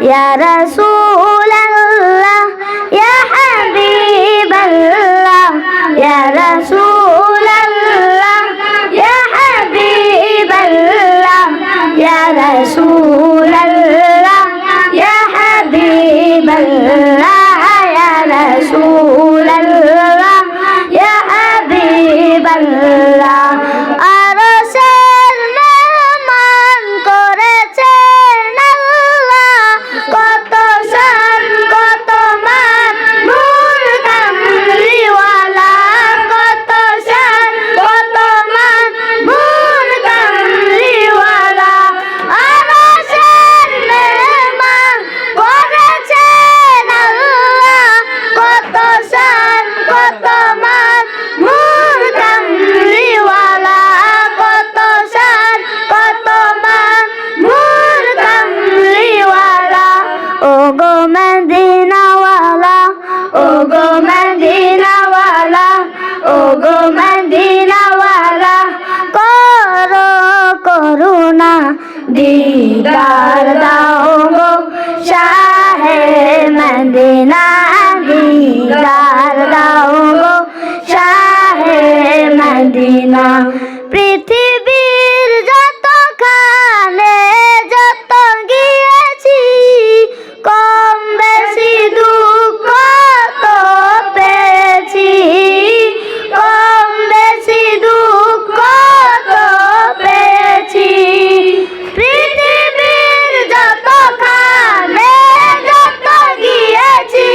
ইয়া রাসূলাল্লাহ ইয়া হাবিবাল্লাহ ইয়া রাসূলাল্লাহ ইয়া হাবিবাল্লাহ ইয়া রাসূলাল্লাহ ইয়া হাবিবাল্লাহ ইয়া রাসূলাল্লাহ ইয়া হাবিবাল্লাহ दीदार दाओ गो शाहे मदीना दीदार दाओ गो शाहे मदीना पृथिवीर যত খানে যত গিয়েছি কম বেশি দুঃখ তো পেয়েছি কম বেশি দুঃখ তো পেয়েছি পৃথিবীর যত খানে যত গিয়েছি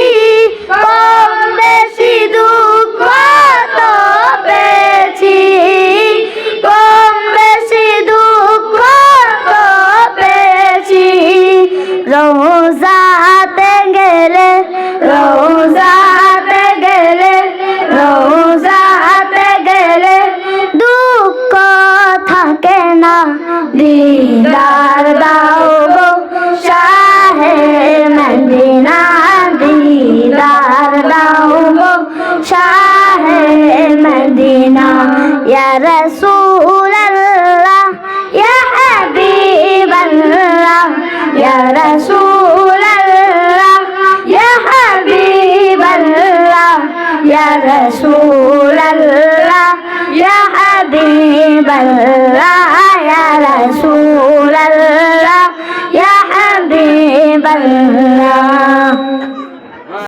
কম বেশি দুঃখ তো পেয়েছি কম বেশি দুঃখ তো পেয়েছি রোজাতে গেলে রোজাতে গেলে রোজাতে গেলে দুঃখ থাকে না दीदार दाओ गो शाहे मदीना दीदार दाओ गो शाहे मदीना या रसूल अल्लाह या हबीब अल्लाह या रसूल अल्लाह या हबीब अल्लाह या रसूल अल्लाह या हबीब अल्लाह